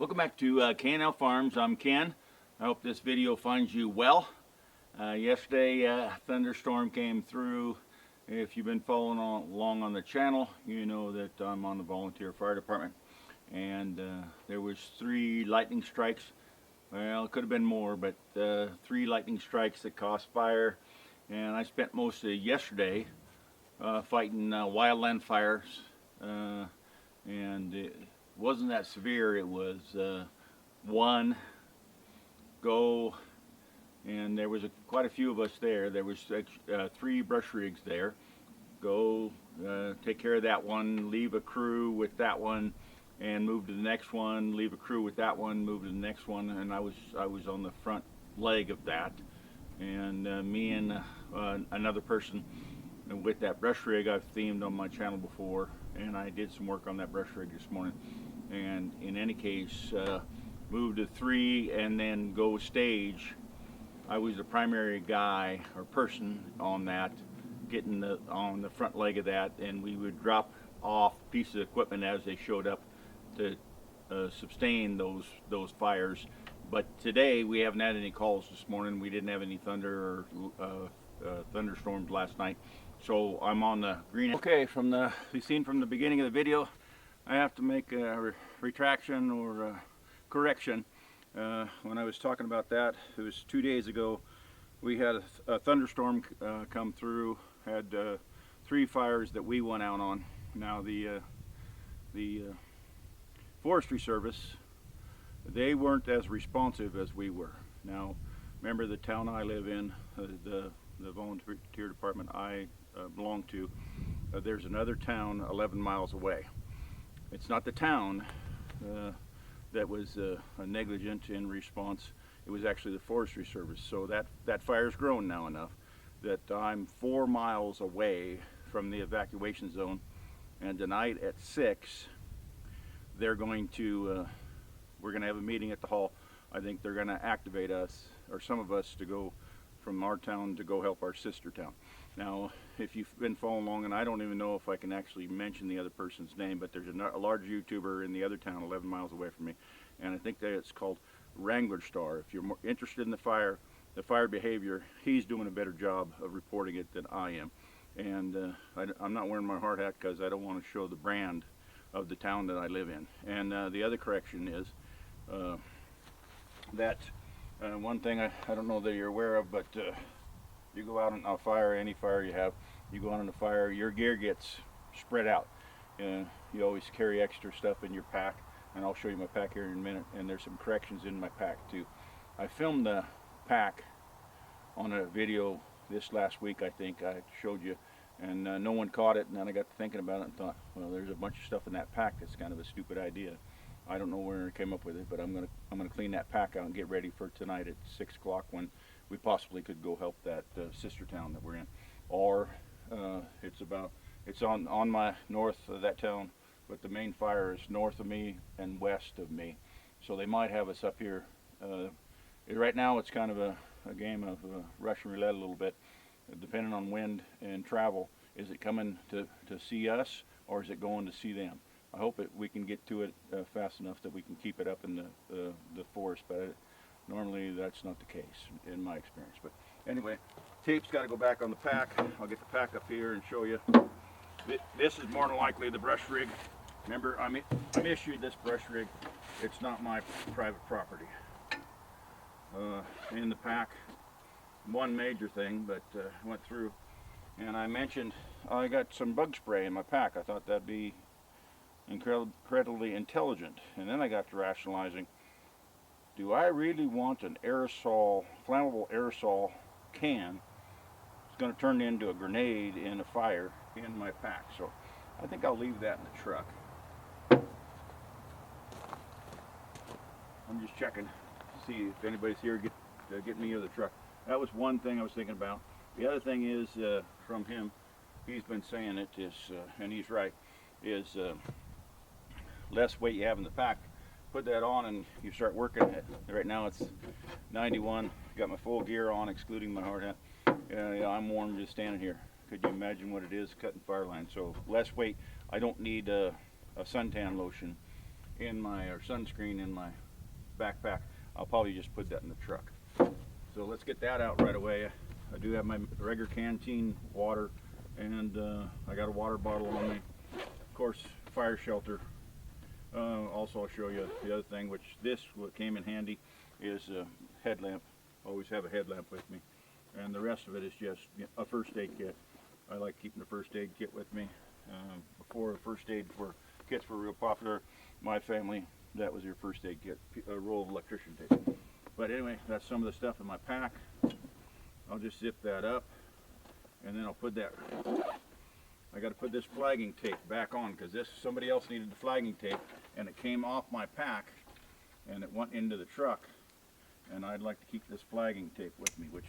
Welcome back to K&L Farms. I'm Ken. I hope this video finds you well. Yesterday a thunderstorm came through. If you've been following along on the channel, you know that I'm on the volunteer fire department, and there was 3 lightning strikes. Well, it could have been more, but 3 lightning strikes that caused fire, and I spent most of yesterday fighting wildland fires, and it wasn't that severe. It was one go, and there was quite a few of us there. There was 3 brush rigs there. Go take care of that one, leave a crew with that one, and move to the next one, leave a crew with that one, move to the next one, and I was on the front leg of that, and me and another person with that brush rig I've themed on my channel before, and I did some work on that brush rig this morning. And in any case, moved to 3 and then go stage. I was the primary guy or person on that, getting on the front leg of that, and we would drop off pieces of equipment as they showed up to sustain those fires. But today we haven't had any calls this morning. We didn't have any thunder or thunderstorms last night, so I'm on the green. Okay, you've seen from the beginning of the video, I have to make a retraction or correction. When I was talking about that, it was 2 days ago. We had a thunderstorm come through, had 3 fires that we went out on. Now the Forestry Service, they weren't as responsive as we were. Now, remember the town I live in, the volunteer department I belong to, there's another town 11 miles away. It's not the town that was negligent in response. It was actually the Forestry Service. So that fire's grown now enough that I'm 4 miles away from the evacuation zone, and tonight at 6 they're going to we're going to have a meeting at the hall. I think they're going to activate us, or some of us, to go from our town to go help our sister town. Now, if you've been following along, and I don't even know if I can actually mention the other person's name, but there's a large YouTuber in the other town 11 miles away from me, and I think that it's called Wrangler Star. If you're more interested in the fire behavior, he's doing a better job of reporting it than I am. And I'm not wearing my hard hat because I don't want to show the brand of the town that I live in. And the other correction is that one thing I don't know that you're aware of, but you go out on a fire, any fire you have, you go out on a fire, your gear gets spread out. You always carry extra stuff in your pack, and I'll show you my pack here in a minute, and there's some corrections in my pack too. I filmed the pack on a video this last week, I think I showed you, and no one caught it, and then I got to thinking about it and thought, well, there's a bunch of stuff in that pack that's kind of a stupid idea. I don't know where I came up with it, but I'm gonna clean that pack out and get ready for tonight at 6 o'clock when we possibly could go help that sister town that we're in. Or it's on my north of that town, but the main fire is north of me and west of me, so they might have us up here. Right now it's kind of a game of Russian roulette a little bit, depending on wind and travel. Is it coming to see us, or is it going to see them? I hope we can get to it fast enough that we can keep it up in the forest, but normally that's not the case in my experience. But anyway, tape's got to go back on the pack. I'll get the pack up here and show you. This is more than likely the brush rig. Remember, I'm issued this brush rig. It's not my private property. In the pack, one major thing, but went through, and I mentioned I got some bug spray in my pack. I thought that'd be incredibly intelligent, and then I got to rationalizing, do I really want an aerosol, flammable aerosol can that's going to turn into a grenade in a fire in my pack? So I think I'll leave that in the truck. I'm just checking to see if anybody's here to get me out of the truck. That was one thing I was thinking about. The other thing is, from him, he's been saying it, is, and he's right, is less weight you have in the pack. Put that on and you start working it. Right now it's 91. Got my full gear on, excluding my hard hat. I'm warm just standing here. Could you imagine what it is cutting fire lines? So less weight. I don't need a suntan lotion in my, or sunscreen in my backpack. I'll probably just put that in the truck. So let's get that out right away. I do have my regular canteen water, and I got a water bottle on me. Of course, fire shelter. Also, I'll show you the other thing, which what came in handy, is a headlamp. Always have a headlamp with me. And the rest of it is just a first aid kit. I like keeping the first aid kit with me. Before first aid kits were real popular, my family, that was your first aid kit, a roll of electrician tape. But anyway, that's some of the stuff in my pack. I'll just zip that up, and then I'll put that, I got to put this flagging tape back on, because somebody else needed the flagging tape, and it came off my pack, and it went into the truck, and I'd like to keep this flagging tape with me, which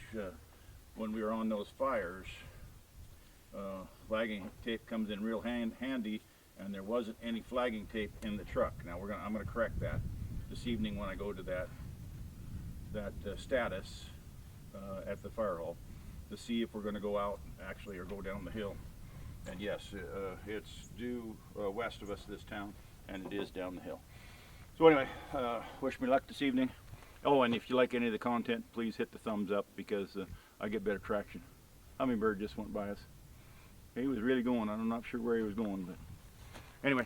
when we were on those fires, flagging tape comes in real handy, and there wasn't any flagging tape in the truck. Now I'm gonna correct that this evening when I go to that status at the fire hall, to see if we're going to go out actually or go down the hill. And yes, it's due west of us, this town, and it is down the hill. So anyway, wish me luck this evening. Oh, and if you like any of the content, please hit the thumbs up, because I get better traction. Hummingbird just went by us. He was really going. I'm not sure where he was going, but anyway,